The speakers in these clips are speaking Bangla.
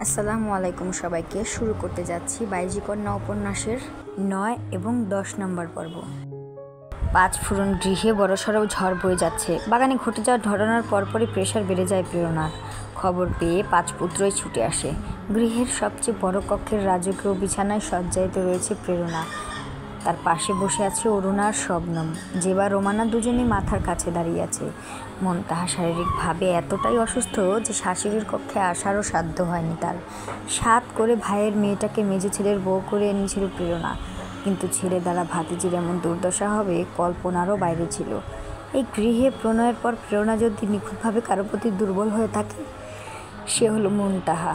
আসসালামু আলাইকুম সবাইকে। শুরু করতে যাচ্ছি বাইজি কন্যা উপন্যাসের 9 এবং 10 নম্বর পর্ব। 5 ফুরন গৃহে বড়সড় ঝড় বয়ে যাচ্ছে। বাগানে ঘটে যাওয়া ঘটনার পরপরই প্রেশার বেড়ে যায় প্রেরণার। খবর পেয়ে 5 পুত্রই ছুটে আসে। গৃহের সবচেয়ে বড় কক্ষের রাজকীয় বিছানায় সজ্জায়িত রয়েছে প্রেরণা। তার পাশে বসে আছে অরুণা আর শবনম। জেবা রোমানা দুজনেই মাথার কাছে দাঁড়িয়ে আছে। মুনতাহা শারীরিকভাবে এতটাই অসুস্থ যে শাশুড়ির কক্ষে আসারও সাধ্য হয়নি তার। সাধ করে ভাইয়ের মেয়েটাকে মেজো ছেলের বউ করে এনেছিল প্রেরণা, কিন্তু ছেলে দ্বারা ভাতিজির এমন দুর্দশা হবে কল্পনারও বাইরে ছিল। এই গৃহে প্রণয়ের পর প্রেরণা যদি নিখুঁতভাবে কারো প্রতি দুর্বল হয়ে থাকে, সে হলো মুনতাহা।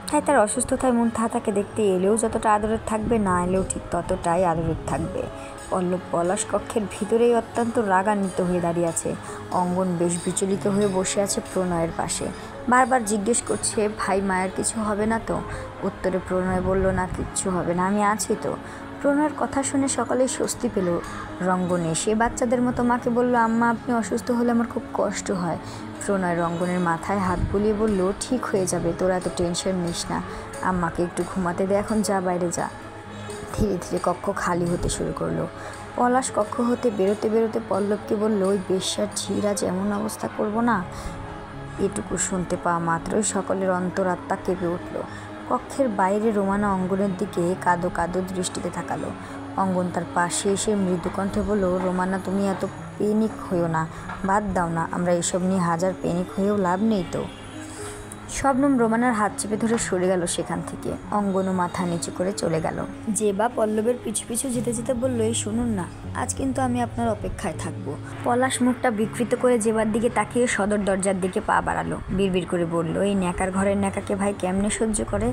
তাই তার অসুস্থতায় মুনতাহা তাকে দেখতে এলেও যতটা আদরের থাকবে, না এলেও ঠিক ততটাই আদরের থাকবে। পল্লব পলাশ কক্ষের ভিতরেই অত্যন্ত রাগান্বিত হয়ে দাঁড়িয়ে আছে। অঙ্গন বেশ বিচলিত হয়ে বসে আছে প্রণয়ের পাশে। বারবার জিজ্ঞেস করছে, ভাই মায়ের কিছু হবে না তো? উত্তরে প্রণয় বলল, না কিচ্ছু হবে না, আমি আছি তো। প্রণয়ের কথা শুনে সকলেই স্বস্তি পেল। রঙ্গন এসে বাচ্চাদের মতো মাকে বলল, আম্মা আপনি অসুস্থ হলে আমার খুব কষ্ট হয়। প্রণয় রঙ্গনের মাথায় হাত বুলিয়ে বলল, ঠিক হয়ে যাবে, তোরা এত টেনশন নিস না, আম্মাকে একটু ঘুমাতে দে, এখন যা, বাইরে যা। ধীরে ধীরে কক্ষ খালি হতে শুরু করলো। পলাশ কক্ষ হতে বেরোতে বেরোতে পল্লবকে বলল, ওই বেশ্যার ঝিরা যেমন অবস্থা করব না। এটুকু শুনতে পাওয়া মাত্রই সকলের অন্তরাত্মা কেঁপে উঠল। কক্ষের বাইরে রোমানা অঙ্গনের দিকে কাঁদো কাঁদো দৃষ্টিতে তাকালো। অঙ্গন তার পাশে এসে মৃদু কণ্ঠে বলল, রোমানা তুমি এত পেনিক হইও না, বাদ দাও না, আমরা এসব নিয়ে হাজার পেনিক হয়েও লাভ নেই তো। শবনম রোমানার হাত চেপে ধরে সরে গেল সেখান থেকে। অঙ্গনও মাথা নিচু করে চলে গেল। জেবা পল্লবের পিছু পিছু যেতে যেতে বলল, এই শুনুন না, আজ কিন্তু আমি আপনার অপেক্ষায় থাকবো। পলাশ মুখটা বিকৃত করে জেবার দিকে তাকিয়ে সদর দরজার দিকে পা বাড়ালো। বিড়বিড় করে বলল, এই ন্যাকার ঘরের ন্যাকাকে ভাই কেমনে সহ্য করে?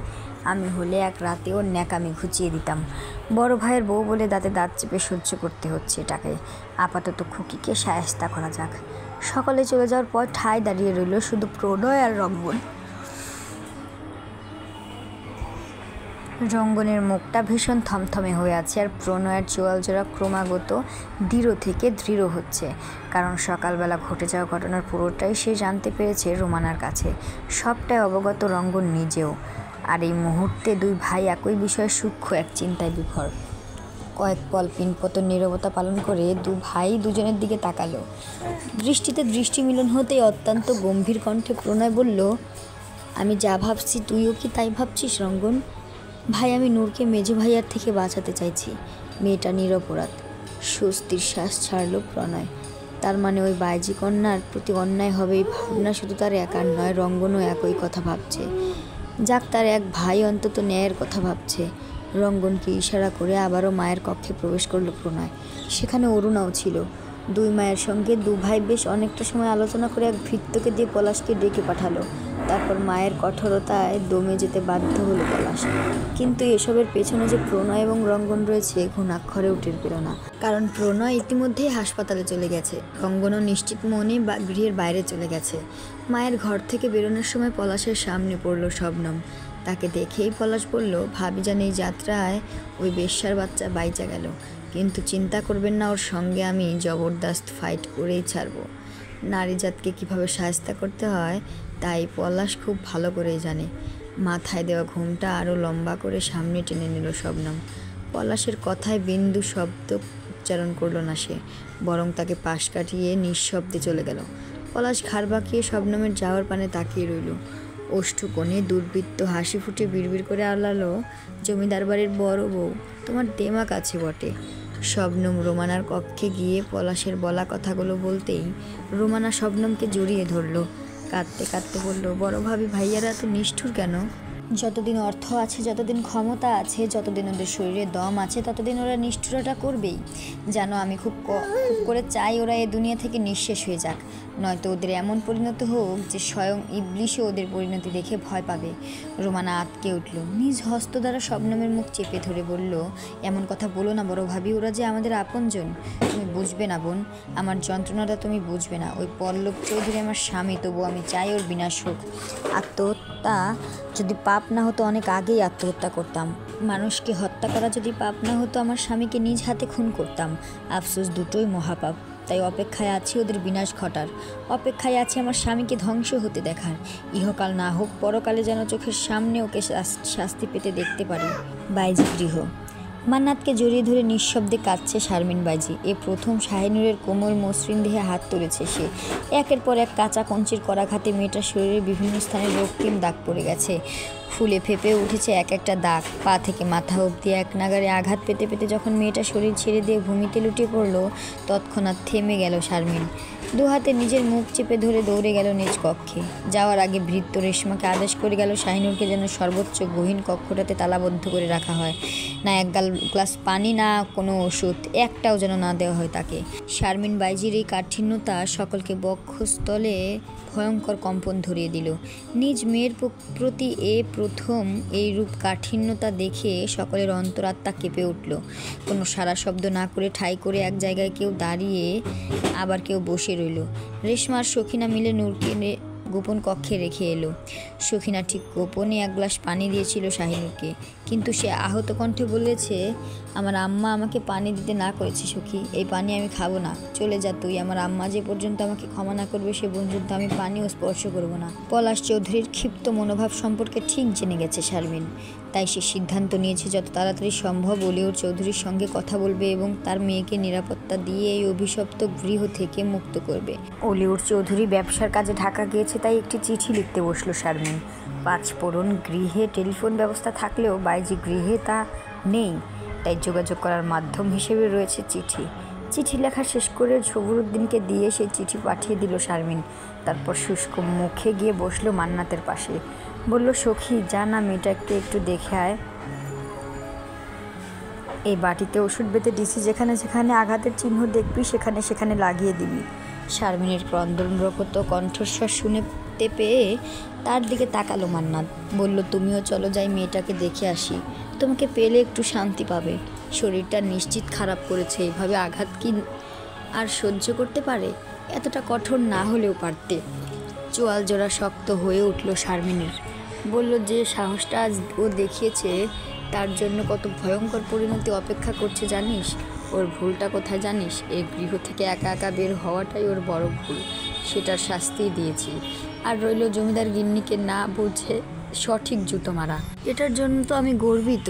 আমি হলে এক রাতে ওর ন্যাকামি ঘুচিয়ে দিতাম। বড় ভাইয়ের বউ বলে দাঁতে দাঁত চেপে সহ্য করতে হচ্ছে এটাকে। আপাতত খুকিকে শায়েস্তা করা যাক। সকলে চলে যাওয়ার পর ঠায় দাঁড়িয়ে রইল শুধু প্রণয় আর রঙ্গন। রঙ্গনের মুখটা ভীষণ থমথমে হয়ে আছে, আর প্রণয়ের চোয়াল জোড়া ক্রমাগত দৃঢ় থেকে দৃঢ় হচ্ছে। কারণ সকালবেলা ঘটে যাওয়া ঘটনার পুরোটাই সে জানতে পেরেছে রোমানার কাছে। সবটাই অবগত রঙ্গন নিজেও। আর এই মুহূর্তে দুই ভাই একই বিষয়ে সূক্ষ্ম এক চিন্তায় বিভোর। কয়েক পল পিনপতন নীরবতা পালন করে দু ভাই দুজনের দিকে তাকালো। দৃষ্টিতে দৃষ্টি মিলন হতেই অত্যন্ত গম্ভীর কণ্ঠে প্রণয় বলল, আমি যা ভাবছি তুইও কি তাই ভাবছিস রঙ্গন? ভাই, আমি নূরকে মেজো ভাইয়ার থেকে বাঁচাতে চাইছি। মেয়েটা নিরপরাধ। স্বস্তির শ্বাস ছাড়ল প্রণয়। তার মানে ওই বাইজি কন্যার প্রতি অন্যায় হবে এই ভাবনা শুধু তার একার নয়, রঙ্গনও একই কথা ভাবছে। যাক, তার এক ভাই অন্তত ন্যায়ের কথা ভাবছে। রঙ্গনকে ইশারা করে আবারও মায়ের কক্ষে প্রবেশ করল প্রণয়। সেখানে অরুণাও ছিল। দুই মায়ের সঙ্গে দু ভাই বেশ অনেকটা সময় আলোচনা করে এক ভৃত্যকে দিয়ে পলাশকে ডেকে পাঠালো। তারপর মায়ের কঠোরতায় দমে যেতে বাধ্য হলো পলাশ। কিন্তু এসবের পেছনে যে প্রণয় এবং রঙ্গন রয়েছে ঘুণাক্ষরেও টের পেল না। কারণ প্রণয় ইতিমধ্যেই হাসপাতালে চলে গেছে, রঙ্গনও নিশ্চিত মনে গৃহের বাইরে চলে গেছে। মায়ের ঘর থেকে বেরোনোর সময় পলাশের সামনে পড়ল শবনম। তাকে দেখেই পলাশ বলল, ভাবি জানি এই যাত্রায় ওই বেশ্যার বাচ্চা বাইচা গেল, কিন্তু চিন্তা করবেন না, ওর সঙ্গে আমি জবরদস্ত ফাইট করেই ছাড়বো। নারী জাতকে কীভাবে শায়েস্তা করতে হয় তাই পলাশ খুব ভালো করেই জানে। মাথায় দেওয়া ঘুমটা আরও লম্বা করে সামনে টেনে নিল শবনম। পলাশের কথায় বিন্দু শব্দ উচ্চারণ করল না সে, বরং তাকে পাশ কাটিয়ে নিঃশব্দে চলে গেল। পলাশ ঘাড় বাঁকিয়ে শবনমের যাওয়ার পানে তাকিয়ে রইল। ওষ্ঠকোণে দুর্বৃত্ত হাসি ফুটে বিড়বিড় করে আওড়ালো, জমিদার বাড়ির বড় বউ, তোমার দেমাক আছে বটে। শবনম রোমানার কক্ষে গিয়ে পলাশের বলা কথাগুলো বলতেই রোমানা শবনমকে জড়িয়ে ধরল। কাঁদতে কাঁদতে বলল, বড় ভাবি ভাইয়ারা এত নিষ্ঠুর কেন? যতদিন অর্থ আছে, যতদিন ক্ষমতা আছে, যতদিন ওদের শরীরে দম আছে, ততদিন ওরা নিষ্ঠুরতা করবেই। জানো, আমি খুব করে চাই ওরা এ দুনিয়া থেকে নিঃশেষ হয়ে যাক, নয়তো ওদের এমন পরিণতি হোক যে স্বয়ং ইবলিশও ওদের পরিণতি দেখে ভয় পাবে। রোমানা আঁতকে উঠল। নিজ হস্ত দ্বারা শবনমের মুখ চেপে ধরে বলল, এমন কথা বলো না বড় ভাবি, ওরা যে আমাদের আপনজন। তুমি বুঝবে না বোন, আমার যন্ত্রণাটা তুমি বুঝবে না। ওই পল্লব চৌধুরী আমার স্বামী, তবু আমি চাই ওর বিনাশ হোক। আত্মহত্যা যদি পাপ না হতো অনেক আগেই আত্মহত্যা করতাম। মানুষকে হত্যা করা যদি পাপ না হতো আমার স্বামীকে নিজ হাতে খুন করতাম। আফসোস দুটোই মহাপাপ। তাই অপেক্ষায় আছি ওদের বিনাশ ঘটার, অপেক্ষায় আছি আমার স্বামীকে ধ্বংস হতে দেখার। ইহকাল না হোক পরকালে যেন চোখের সামনে ওকে শাস্তি পেতে দেখতে পারি। বাইজি গৃহ। মান্নাতকে জড়িয়ে ধরে নিঃশব্দে কাঁদছে শারমিন বাইজি। এ প্রথম শাহিনুরের কোমল মসৃণ দেহে হাত তুলেছে সে। একের পর এক কাঁচা কঞ্চির করাঘাতে মেয়েটার শরীরের বিভিন্ন স্থানে রক্তিম দাগ পড়ে গেছে, ফুলে ফেপে উঠেছে এক একটা দাগ। পা থেকে মাথা অবধি এক নাগারে আঘাত পেতে পেতে যখন মেয়েটা শরীর ছেড়ে দিয়ে ভূমিতে লুটিয়ে পড়ল, তৎক্ষণাৎ থেমে গেল শারমিন। দু হাতে নিজের মুখ চেপে ধরে দৌড়ে গেল নিজ কক্ষে। যাওয়ার আগে ভৃত্য রেশমাকে আদেশ করে গেল শাহিনুরকে যেন সর্বোচ্চ গহীন কক্ষটাতে তালাবদ্ধ করে রাখা হয়। না এক গ্লাস পানি, না কোনো ওষুধ, একটাও যেন না দেওয়া হয় তাকে। শারমিন বাইজির এই কাঠিন্যতা সকলকে বক্ষস্থলে ভয়ঙ্কর কম্পন ধরিয়ে দিল। নিজ মেয়ের প্রতি এ প্রথম এই রূপ কাঠিন্যতা দেখে সকলের অন্তরাত্মা কেঁপে উঠল। কোনো সারা শব্দ না করে ঠাই করে এক জায়গায় কেউ দাঁড়িয়ে আবার কেউ বসে রইল। রেশমা আর সখিনা মিলে নূরকে গোপন কক্ষে রেখে এলো। সখিনা ঠিক গোপনে এক গ্লাস পানি দিয়েছিল শাহিনুরকে, কিন্তু সে আহত কণ্ঠে বলেছে, আমার আম্মা আমাকে পানি দিতে না করেছে সখী, এই পানি আমি খাবো না, চলে যা তুই। আমার আম্মা যে পর্যন্ত আমাকে ক্ষমা না করবে সে পর্যন্ত আমি পানিও স্পর্শ করব না। পলাশ চৌধুরীর ক্ষিপ্ত মনোভাব সম্পর্কে ঠিক জেনে গেছে শারমিন, তাই সে সিদ্ধান্ত নিয়েছে যত তাড়াতাড়ি সম্ভব অলিউর চৌধুরীর সঙ্গে কথা বলবে এবং তার মেয়েকে নিরাপত্তা দিয়ে এই অভিশপ্ত গৃহ থেকে মুক্ত করবে। অলিউর চৌধুরী ব্যবসার কাজে ঢাকা গিয়েছে, তাই একটি চিঠি লিখতে বসলো শারমিন। পাঁচফোড়ন গৃহে টেলিফোন ব্যবস্থা থাকলেও বাইজি গৃহে তা নেই, তাই যোগাযোগ করার মাধ্যম হিসেবে রয়েছে চিঠি। চিঠি লেখা শেষ করে ঝবরুদ্দিনকে দিয়ে সেই চিঠি পাঠিয়ে দিল শারমিন। তারপর শুষ্ক মুখে গিয়ে বসলো মান্নাতের পাশে। বলল, সখী যা না মেয়েটাকে একটু দেখে আয়। এই বাটিতে ওষুধ বেঁধে দিছি, যেখানে যেখানে আঘাতের চিহ্ন দেখবি সেখানে সেখানে লাগিয়ে দিবি। শারমিনের ক্রন্দনরত কণ্ঠস্বর শুনতে পেয়ে তার দিকে তাকালো মান্নাত। বলল, তুমিও চলো, যাই মেয়েটাকে দেখে আসি, তোমাকে পেলে একটু শান্তি পাবে। শরীরটা নিশ্চিত খারাপ করেছে, এইভাবে আঘাত কি আর সহ্য করতে পারে? এতটা কঠোর না হলেও পারতে। চোয়াল জোড়া শক্ত হয়ে উঠল শারমিনের। বলল, যে সাহসটা আজ ও দেখিয়েছে তার জন্য কত ভয়ঙ্কর পরিণতি অপেক্ষা করছে জানিস? ওর ভুলটা কোথায় জানিস? এই গৃহ থেকে একা একা বের হওয়াটাই ওর বড় ভুল, সেটার শাস্তিই দিয়েছি। আর রইল জমিদার গিন্নিকে না বুঝে সঠিক জুতো মারা, এটার জন্য তো আমি গর্বিত।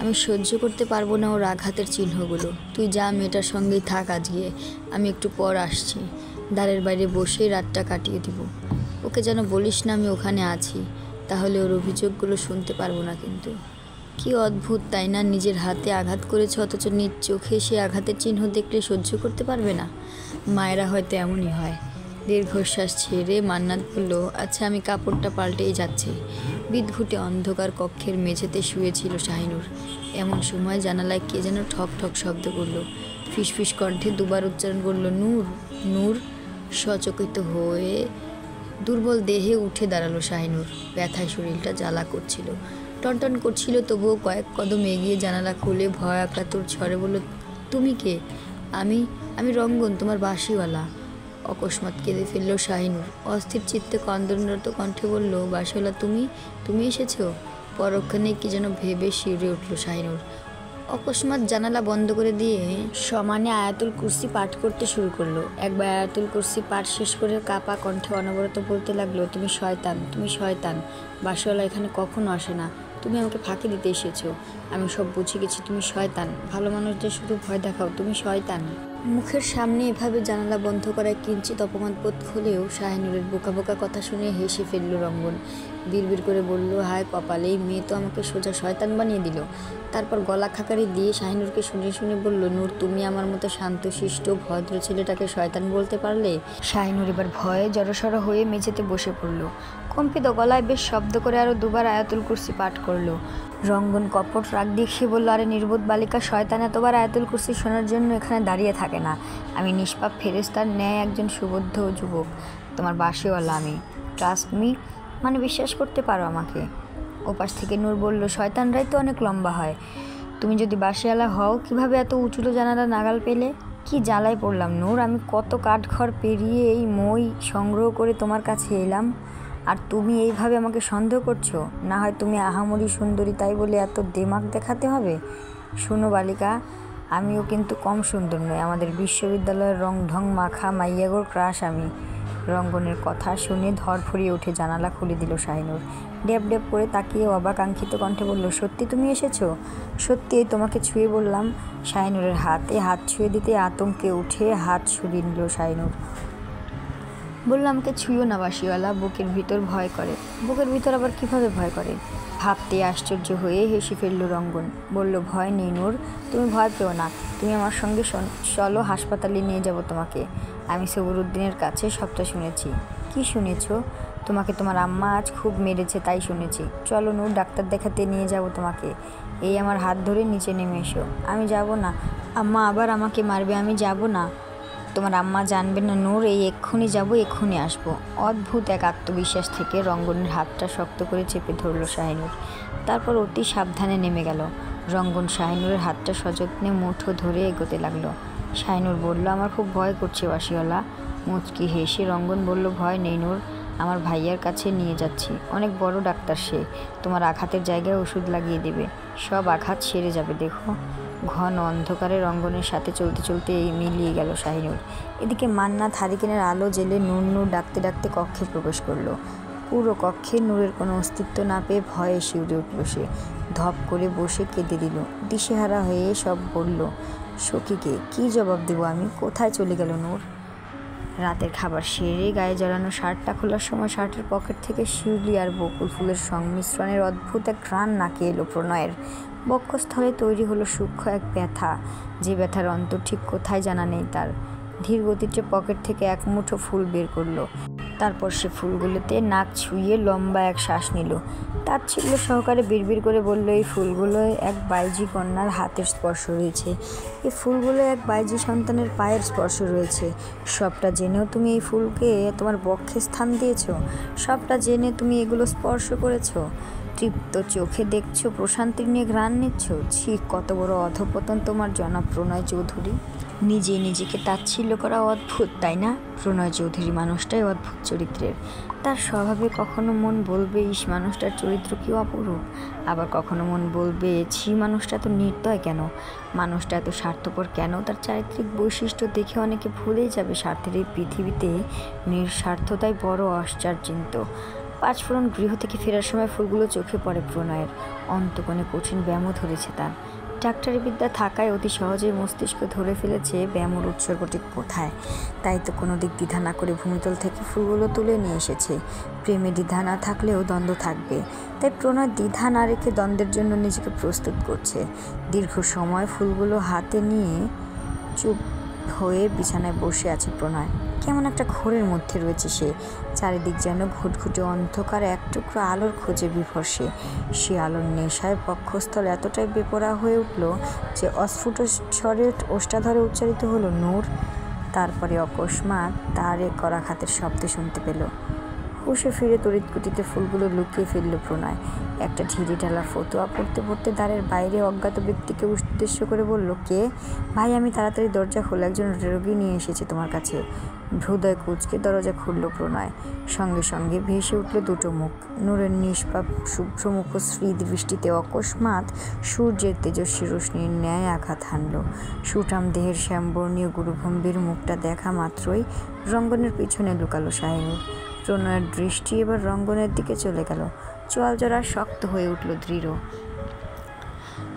আমি সহ্য করতে পারবো না ওর আঘাতের চিহ্নগুলো। তুই যা, মেয়েটার সঙ্গেই থাক আজকে, আমি একটু পর আসছি। দ্বারের বাইরে বসেই রাতটা কাটিয়ে দিব। ওকে যেন বলিস না আমি ওখানে আছি, তাহলে ওর অভিযোগগুলো শুনতে পারবো না। কিন্তু কি অদ্ভুত তাই না, নিজের হাতে আঘাত করেছে অথচ নিজ চোখে সে আঘাতের চিহ্ন দেখলে সহ্য করতে পারবে না। মায়েরা হয়তো এমনই হয়। দীর্ঘশ্বাস ছেড়ে মান্নাত বলল, আচ্ছা আমি কাপড়টা পাল্টেই যাচ্ছি। বিদঘুটে অন্ধকার কক্ষের মেঝেতে শুয়েছিল শাহিনুর। এমন সময় জানালায় কে যেন ঠক ঠক শব্দ করলো। ফিসফিস কণ্ঠে দুবার উচ্চারণ করলো, নূর নূর। সচকিত হয়ে দুর্বল দেহে উঠে দাঁড়ালো শাহিনুর। ব্যথায় শরীরটা জ্বালা করছিল, টনটন করছিল, তবুও কয়েক কদম এগিয়ে জানালা খুলে ভয়াকাতুর স্বরে বলল, তুমি কে? আমি রঙ্গন, তোমার বাঁশিওয়ালা। অকস্মাৎ কেঁদে ফেলল শাহিনুর। অস্থির চিত্তে ক্রন্দনরত কণ্ঠে বলল, বাঁশিওয়ালা তুমি এসেছো? পরক্ষণে কি যেন ভেবে শিউরে উঠল শাহিনুর। অকস্মাৎ জানালা বন্ধ করে দিয়ে সমানে আয়াতুল কুরসি পাঠ করতে শুরু করলো। একবার আয়াতুল কুরসি পাঠ শেষ করে কাপা কণ্ঠে অনবরত বলতে লাগলো, তুমি শয়তান, তুমি শয়তান। বাঁশিওয়ালা এখানে কখনো আসে না, তুমি আমাকে ফাঁকি দিতে এসেছো। আমি সব বুঝে গেছি, তুমি শয়তান। ভালো মানুষদের শুধু ভয় দেখাও, তুমি শয়তান। মুখের সামনে এভাবে জানালা বন্ধ করায় কিঞ্চিত অপমানবোধ হলেও শাহিনুরের বোকা বোকা কথা শুনে হেসে ফেলল রঙ্গন। বিড়বিড় করে বলল, হায় কপাল, এই মেয়ে তো আমাকে সোজা শয়তান বানিয়ে দিল। তারপর গলা খাকারি দিয়ে শাহিনুরকে শুনে শুনে বলল, নূর তুমি আমার মতো শান্তশিষ্ট ভদ্র ছেলেটাকে শয়তান বলতে পারলে? শাহিনুর এবার ভয়ে জড়সড় হয়ে মেঝেতে বসে পড়ল। কম্পিত গলায় বেশ শব্দ করে আরও দুবার আয়াতুল কুরসি পাঠ করলো। রঙ্গন কপট রাগ দেখিয়ে বলল, আরে নির্বোধ বালিকা, শয়তান এতবার আয়াতুল কুরসি শোনার জন্য এখানে দাঁড়িয়ে থাকে না। আমি নিষ্পাপ ফেরেশতার ন্যায় একজন সুবদ্ধ যুবক, তোমার বাঁশিওয়ালা আমি। ট্রাস্ট মি, মানে বিশ্বাস করতে পারো আমাকে। ওপাশ থেকে নূর বলল, শয়তানরাই তো অনেক লম্বা হয়, তুমি যদি বাঁশিওয়ালা হও কিভাবে এত উঁচুলো জানালা নাগাল পেলে? কি জ্বালায় পড়লাম নূর, আমি কত কাঠঘর পেরিয়ে এই মই সংগ্রহ করে তোমার কাছে এলাম, আর তুমি এইভাবে আমাকে সন্দেহ করছো? না হয় তুমি আহামরি সুন্দরী তাই বলে এত দেমাক দেখাতে হবে? শোনো বালিকা, আমিও কিন্তু কম সুন্দর নই, আমাদের বিশ্ববিদ্যালয়ের রং ঢং মাখা মাইয়াগোর ক্রাশ আমি। রঙ্গনের কথা শুনে ধরফরিয়ে উঠে জানালা খুলে দিল শাহিনুর। ড্যাব ড্যাব করে তাকিয়ে অবাকাঙ্ক্ষিত কণ্ঠে বলল, সত্যি তুমি এসেছো? সত্যি, তোমাকে ছুঁয়ে বললাম। শাহিনুরের হাতে হাত ছুঁয়ে দিতে আতঙ্কে উঠে হাত সরিয়ে নিল শাহিনুর। বলল, আমাকে ছুঁয়ো না বাসিওয়ালা, বুকের ভিতর ভয় করে। বুকের ভিতর আবার কিভাবে ভয় করে? ভাবতে আশ্চর্য হয়ে হেসে ফেলল রঙ্গন। বলল, ভয় নেই নূর, তুমি ভয় পেও না। তুমি আমার সঙ্গে চলো, হাসপাতালে নিয়ে যাব তোমাকে। আমি সবুরউদ্দিনের কাছে সবটা শুনেছি। কি শুনেছ? তোমাকে তোমার আম্মা আজ খুব মেরেছে, তাই শুনেছি। চলো নূর, ডাক্তার দেখাতে নিয়ে যাব তোমাকে। এই আমার হাত ধরে নিচে নেমে এসো। আমি যাব না, আম্মা আবার আমাকে মারবে। আমি যাব না, তোমার আম্মা জানবে না নূর। এই এক্ষুনি যাব, এক্ষুনি আসবো। অদ্ভুত এক আত্মবিশ্বাস থেকে রঙ্গনের হাতটা শক্ত করে চেপে ধরল শাহিনুর। তারপর অতি সাবধানে নেমে গেল। রঙ্গন শাহিনুরের হাতটা সযত্নে মুঠো ধরে এগোতে লাগলো। শাহিনুর বলল, আমার খুব ভয় করছে বাসিওয়ালা। মুচকি হেসে রঙ্গন বলল, ভয় নেই নূর, আমার ভাইয়ার কাছে নিয়ে যাচ্ছি। অনেক বড় ডাক্তার সে, তোমার আঘাতের জায়গায় ওষুধ লাগিয়ে দেবে, সব আঘাত সেরে যাবে। দেখো। ঘন অন্ধকারে রঙ্গনের সাথে চলতে চলতে মিলিয়ে গেল শাহিনুর। এদিকে মান্নাত হারিকেনের আলো জেলে নূর নূর ডাকতে ডাকতে কক্ষে প্রবেশ করলো। পুরো কক্ষে নূরের কোনো অস্তিত্ব না পেয়ে ভয়ে শিউরে উঠল সে। ধপ করে বসে কেঁদে দিল। দিশেহারা হয়ে সব বলল, সখীকে কি জবাব দেবো আমি? কোথায় চলে গেল নূর? রাতের খাবার সেরে গায়ে জড়ানো শার্টটা খোলার সময় শার্টের পকেট থেকে শিউলি আর বকুল ফুলের সংমিশ্রণের অদ্ভুত এক ঘ্রাণ নাকে এলো প্রণয়ের। বক্ষস্থলে তৈরি হলো সূক্ষ্ম এক ব্যথা, যে ব্যথার অন্তর ঠিক কোথায় জানা নেই তার। ধীর গতিতে পকেট থেকে এক মুঠো ফুল বের করলো। তারপর সে ফুলগুলোতে নাক ছুঁয়ে লম্বা এক শ্বাস নিল। তাচ্ছিল্য সহকারে বিড়বিড় করে বলল, এই ফুলগুলো এক বাইজি কন্যার হাতের স্পর্শ রয়েছে, এই ফুলগুলো এক বাইজি সন্তানের পায়ের স্পর্শ রয়েছে। সবটা জেনেও তুমি এই ফুলকে তোমার বক্ষে স্থান দিয়েছ, সবটা জেনে তুমি এগুলো স্পর্শ করেছ, তৃপ্ত চোখে দেখছো, প্রশান্তির নিয়ে ঘ্রাণ নিচ্ছ। ছি, কত বড় অধঃপতন তোমার জনাব প্রণয় চৌধুরী। নিজে নিজেকে তাচ্ছিল্য করা অদ্ভুত, তাই না? প্রণয় চৌধুরী মানুষটাই অদ্ভুত চরিত্রের। তার স্বভাবে কখনো মন বলবে, ইস মানুষটার চরিত্র কি অপরূপ। আবার কখনো মন বলবে, ছি মানুষটা তো নির্দয় কেন, মানুষটা এত স্বার্থপর কেন। তার চারিত্রিক বৈশিষ্ট্য দেখে অনেকে ভুলেই যাবে স্বার্থের এই পৃথিবীতে নিঃস্বার্থতাই বড় আশ্চর্যিত। পাঁচফোড়ন গৃহ থেকে ফেরার সময় ফুলগুলো চোখে পড়ে প্রণয়ের। অন্তকোণে কঠিন ব্যায়ামও ধরেছে তার। ডাক্তারি বিদ্যা থাকায় অতি সহজেই মস্তিষ্ক ধরে ফেলেছে ব্যায়ামের উৎসর্গটি কোথায়। তাই তো কোনো দিক দ্বিধা না করে ভূমিতল থেকে ফুলগুলো তুলে নিয়ে এসেছে। প্রেমে দ্বিধা না থাকলেও দ্বন্দ্ব থাকবে, তাই প্রণয় দ্বিধা না রেখে দ্বন্দ্বের জন্য নিজেকে প্রস্তুত করছে। দীর্ঘ সময় ফুলগুলো হাতে নিয়ে চুপ হয়ে বিছানায় বসে আছে প্রণয়। কেমন একটা ঘোরের মধ্যে রয়েছে সে। চারিদিক যেন ঘুটঘুটে অন্ধকার, এক টুকরো আলোর খোঁজে বিভোর সে। সে আলোর নেশায় বক্ষস্থল এতটাই বেপরা হয়ে উঠল যে অস্ফুট স্বরে ওষ্ঠাধরে উচ্চারিত হলো, নূর। তারপরে অকস্মাৎ তার এক করাঘাতের শব্দ শুনতে পেল। হুঁশে ফিরে তড়িৎ গতিতে ফুলগুলো লুকিয়ে ফেলল প্রণয়। একটা ঢিলি ঢালা ফতোয়া পড়তে পড়তে দ্বারের বাইরে অজ্ঞাত ব্যক্তিকে উদ্দেশ্য করে বলল, কে? ভাই, আমি তাড়াতাড়ি দরজা খোলা, একজন রোগী নিয়ে এসেছে তোমার কাছে। হৃদয় কুঁচকে দরজা খুলল প্রণয়। সঙ্গে সঙ্গে ভেসে উঠল দুটো মুখ। নূরের নিষ্পাপ শুভ্র মুখশ্রী দৃষ্টিতে অকস্মাৎ সূর্যের তেজস্বী রশ্মির ন্যায় আঘাত হানল। সুঠাম দেহের শ্যামবর্ণীয় গুরুগম্ভীর মুখটা দেখা মাত্রই রঙ্গনের পিছনে লুকালো শাহিনুর। প্রণয়ের দৃষ্টি এবার রঙ্গনের দিকে চলে গেল। চোয়াল জোড়া শক্ত হয়ে উঠল দৃঢ়।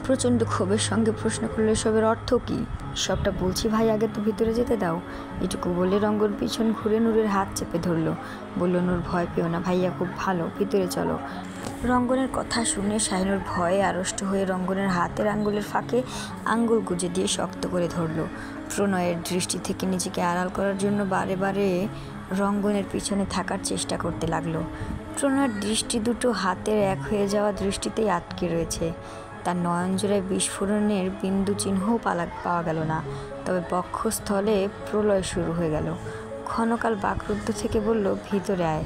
প্রচণ্ড ক্ষোভের সঙ্গে প্রশ্ন করল, এসবের অর্থ কী? সবটা বলছি ভাই, আগে তো ভিতরে যেতে দাও। এটুকু বলে রঙ্গন পিছন ঘুরে নূরের হাত চেপে ধরল। বলল, নূর ভয় পেও না, ভাইয়া খুব ভালো, ভিতরে চলো। রঙ্গনের কথা শুনে শাহিনুর ভয়ে আড়ষ্ট হয়ে রঙ্গনের হাতের আঙ্গুলের ফাঁকে আঙ্গুল গুজে দিয়ে শক্ত করে ধরল। প্রণয়ের দৃষ্টি থেকে নিজেকে আড়াল করার জন্য বারে বারে রঙ্গনের পিছনে থাকার চেষ্টা করতে লাগলো। প্রণয়ের দৃষ্টি দুটো হাতের এক হয়ে যাওয়া দৃষ্টিতেই আটকে রয়েছে। তার নয়নজোড়ায় বিস্ফোরণের বিন্দু চিহ্নও পাওয়া গেল না। তবে বক্ষস্থলে প্রলয় শুরু হয়ে গেল। ক্ষণকাল বাকরুদ্ধ থেকে বলল, ভিতরে আয়।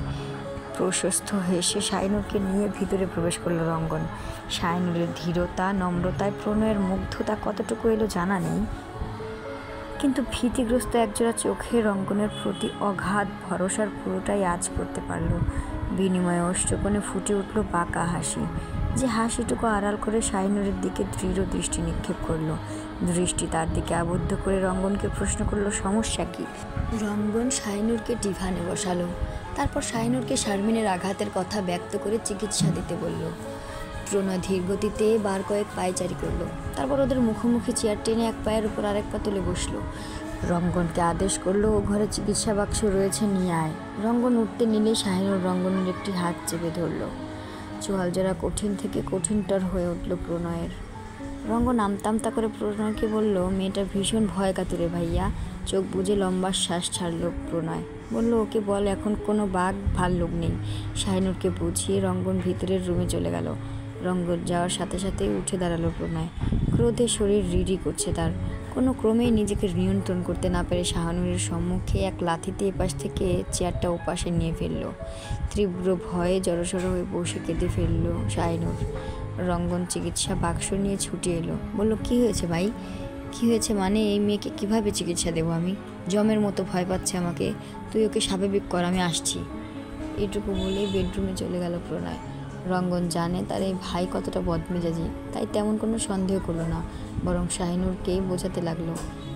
প্রশস্ত হেসে শাহিনুরকে নিয়ে ভিতরে প্রবেশ করল রঙ্গন। শাহিনুরের ধীরতা নম্রতায় প্রণয়ের মুগ্ধতা কতটুকু এলো জানা নেই, কিন্তু ভীতিগ্রস্ত একজোড়া চোখে রঙ্গনের প্রতি অগাধ ভরসার পুরোটাই আজ করতে পারল। বিনিময়ে অষ্টকোণে ফুটে উঠল বাঁকা হাসি। যে হাসিটুকু আড়াল করে শাহিনুরের দিকে দৃঢ় দৃষ্টি নিক্ষেপ করলো। দৃষ্টি তার দিকে আবদ্ধ করে রঙ্গনকে প্রশ্ন করলো, সমস্যা কি? রঙ্গন শাহিনুরকে ডিভানে বসালো। তারপর শাহিনুরকে শারমিনের আঘাতের কথা ব্যক্ত করে চিকিৎসা দিতে বলল। প্রণয় ধীর গতিতে বার কয়েক পায়চারি করলো। তারপর ওদের মুখোমুখি চেয়ার টেনে এক পায়ের উপর আরেক পা তুলে বসলো। রঙ্গনকে আদেশ করলো, ও ঘরে চিকিৎসা বাক্স রয়েছে, নিয়ে আয়। রঙ্গন উঠতে নিলে শাহিনুর রঙ্গনের একটি হাত চেপে ধরল। চোয়াল জোড়া কঠিন থেকে কঠিনতর হয়ে উঠল প্রণয়ের। রঙ্গন আমতা করে প্রণয়কে বলল, মেয়েটা ভীষণ ভয় কাতুরে ভাইয়া। চোখ বুজে লম্বা শ্বাস ছাড়ল প্রণয়। বলল, ওকে বল এখন কোনো বাঘ ভাল্লুক নেই। শাহিনুরকে বুঝিয়ে রঙ্গন ভিতরের রুমে চলে গেল। রঙ্গন যাওয়ার সাথে সাথেই উঠে দাঁড়ালো প্রণয়। ক্রোধে শরীর রিরি করছে তার। কোনো ক্রমেই নিজেকে নিয়ন্ত্রণ করতে না পেরে শাহানুরের সম্মুখে এক লাথিতে এপাশ থেকে চেয়ারটা ওপাশে নিয়ে ফেলল। তীব্র ভয়ে জড়সড় হয়ে বসে কেঁদে ফেলল শাহিনুর। রঙ্গন চিকিৎসা বাক্স নিয়ে ছুটে এলো। বলল, কি হয়েছে ভাই? কি হয়েছে মানে? এই মেয়েকে কিভাবে চিকিৎসা দেবো আমি? জমের মতো ভয় পাচ্ছে আমাকে। তুই ওকে স্বাভাবিক কর, আমি আসছি। এটুকু বলেই বেডরুমে চলে গেল প্রণয়। রঙ্গন জানে তার এই ভাই কতটা বদমেজাজি, তাই তেমন কোনো সন্দেহ করলো না, বরং শাহিনুরকেই বোঝাতে লাগলো।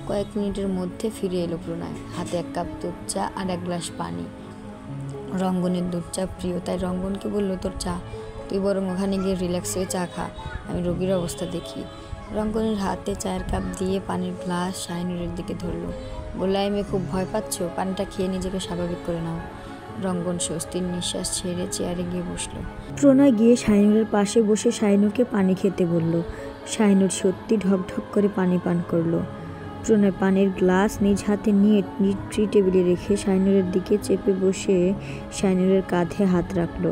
কয়েক মিনিটের মধ্যে ফিরে এলো প্রণয়, হাতে এক কাপ দুধ চা আর এক গ্লাস পানি। রঙ্গনের দুধ চা প্রিয়, তাই রঙ্গনকে বলল, তোর চা, তুই বরং ওখানে গিয়ে রিল্যাক্স হয়ে চা খা, আমি রোগীর অবস্থা দেখি। রঙ্গনের হাতে চায়ের কাপ দিয়ে পানির গ্লাস শাহিনুরের দিকে ধরলো। বলল, আমি খুব ভয় পাচ্ছ, পানিটা খেয়ে নিজেকে স্বাভাবিক করে নাও। রঙ্গন স্বস্তির নিঃশ্বাস ছেড়ে চেয়ারে গিয়ে বসলো। প্রণয় গিয়ে শাহিনুরের পাশে বসে শাহিনুরকে পানি খেতে বলল। শাহিনুর সত্যি ঢকঢক করে পানি পান করলো। প্রণয় পানির গ্লাস নিজ হাতে নিয়ে ট্রি টেবিলে রেখে শাহিনুরের দিকে চেপে বসে শাহিনুরের কাঁধে হাত রাখলো।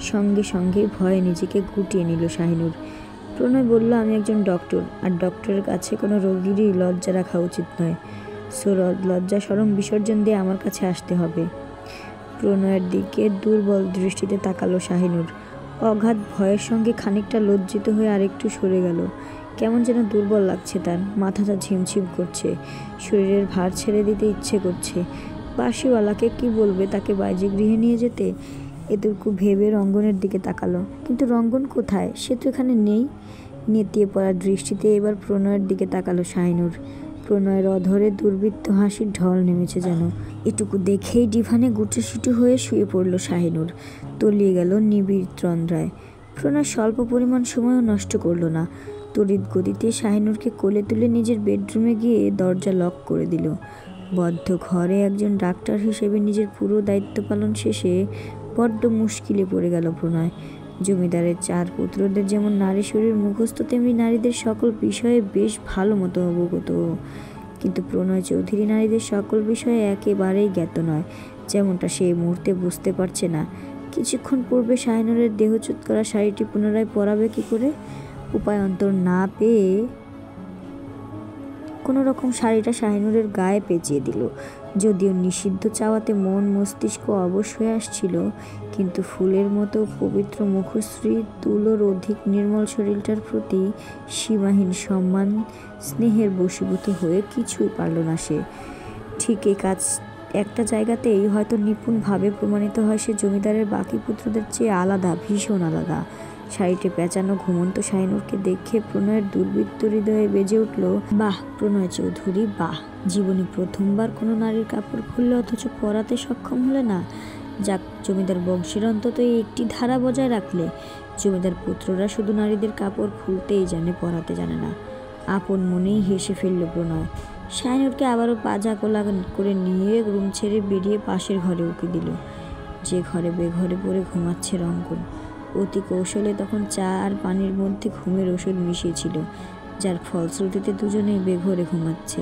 সঙ্গে সঙ্গে ভয়ে নিজেকে গুটিয়ে নিল শাহিনুর। প্রণয় বলল, আমি একজন ডক্টর, আর ডক্টরের কাছে কোনো রোগীরই লজ্জা রাখা উচিত নয়। লজ্জা শরম বিসর্জন দিয়ে আমার কাছে আসতে হবে। প্রণয়ের দিকে দুর্বল দৃষ্টিতে তাকালো শাহিনুর। অগাধ ভয়ের সঙ্গে খানিকটা লজ্জিত হয়ে আরেকটু সরে গেল। কেমন যেন দুর্বল লাগছে তার, মাথাটা ঝিমঝিম করছে, শরীরের ভার ছেড়ে দিতে ইচ্ছে করছে। বাঁশিওয়ালাকে কি বলবে তাকে বাইরে গৃহে নিয়ে যেতে? এটুকু ভেবে রঙ্গনের দিকে তাকালো, কিন্তু রঙ্গন কোথায়? সে তো এখানে নেই। নেতিয়ে পড়া দৃষ্টিতে এবার প্রণয়ের দিকে তাকালো শাহিনুর। প্রণয়ের অধরে দুর্বৃত্ত হাসির ঢল নেমেছে যেন। এটুকু দেখেই ডিভানে গুটিসুটি হয়ে শুয়ে পড়ল শাহিনুর। তলিয়ে গেল নিবিড় তন্দ্রায়। প্রণয় স্বল্প পরিমাণ সময়ও নষ্ট করল না। তড়িৎ গতিতে শাহিনুরকে কোলে তুলে নিজের বেডরুমে গিয়ে দরজা লক করে দিল। বদ্ধ ঘরে একজন ডাক্তার হিসেবে নিজের পুরো দায়িত্ব পালন শেষে বড্ড মুশকিলে পড়ে গেল প্রণয়। জমিদারের 4 পুত্রদের যেমন নারী শরীর মুখস্থ, তেমনি নারীদের সকল বিষয়ে বেশ ভালো মতো অবগত, কিন্তু প্রণয় চৌধুরী নারীদের সকল বিষয়ে একেবারেই জ্ঞাত নয়, যেমনটা সে এই মুহূর্তে বুঝতে পারছে না। কিছুক্ষণ পূর্বে শাহিনুরের দেহচ্যুত করা শাড়িটি পুনরায় পরাবে কি করে? উপায় অন্তর না পেয়ে কোনো রকম শাড়িটা শাহিনুরের গায়ে পেঁচিয়ে দিল। যদিও নিষিদ্ধ চাওয়াতে মন মস্তিষ্ক অবশ হয়ে আসছিল, কিন্তু ফুলের মতো পবিত্র মুখশ্রী তুলোর অধিক নির্মল শরীরটার প্রতি সীমাহীন সম্মান স্নেহের বশীভূত হয়ে কিছুই পারল না সে। ঠিক এই কাজ একটা জায়গাতেই হয়তো নিপুণভাবে প্রমাণিত হয় সে জমিদারের বাকি পুত্রদের চেয়ে আলাদা, ভীষণ আলাদা। শাড়িতে পেঁচানো ঘুমন্ত শাহিনুরকে দেখে প্রণয়ের দুর্বৃত্ত হৃদয়ে বেজে উঠল, বাহ প্রণয় চৌধুরী, বাহ! জীবনে প্রথমবার কোনো নারীর কাপড় খুললে অথচ পরাতে সক্ষম হলে না। যাক, জমিদার বংশের অন্তত এই একটি ধারা বজায় রাখলে। জমিদার পুত্ররা শুধু নারীদের কাপড় খুলতেই জানে, পরাতে জানে না। আপন মনেই হেসে ফেলল প্রণয়। শাহিনুরকে আবারও পাজা কোলা করে নিয়ে রুম ছেড়ে বেরিয়ে পাশের ঘরে উকি দিল, যে ঘরে বেঘরে পড়ে ঘুমাচ্ছে রঙ্গন। অতি কৌশলে তখন চা আর পানির মধ্যে ঘুমের ওষুধ মিশিয়েছিল, যার ফলশ্রুতিতে দুজনেই বেঘরে ঘুমাচ্ছে।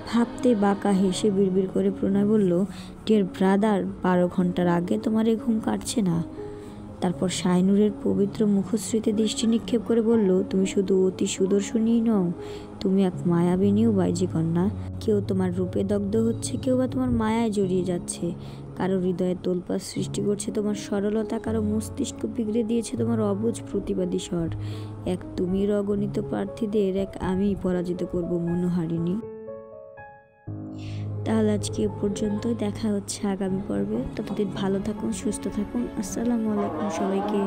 ভাবতে বাঁকা হেসে বিড়বিড় করে প্রণয় বলল, ডিয়ার ব্রাদার, 12 ঘন্টার আগে তোমার এই ঘুম কাটছে না? তারপর শাহিনুরের পবিত্র মুখশ্রীতে দৃষ্টি নিক্ষেপ করে বলল, তুমি শুধু অতি সুদর্শনীই নও, তুমি এক মায়াবিনীও বাইজি কন্যা। কেউ তোমার রূপে দগ্ধ হচ্ছে, কেউ বা তোমার মায়ায় জড়িয়ে যাচ্ছে। কারো হৃদয়ে তোলপাড় সৃষ্টি করছে তোমার সরলতা, কারো মস্তিষ্ক বিগড়ে দিয়েছে তোমার অবুঝ প্রতিবাদী স্বর। এক তুমির অগণিত প্রার্থীদের এক আমিই পরাজিত করব মনোহারিণী। তাহলে আজকে এ পর্যন্ত, দেখা হচ্ছে আগামী পর্বে। ততদিন ভালো থাকুন, সুস্থ থাকুন। আসসালামু আলাইকুম সবাইকে।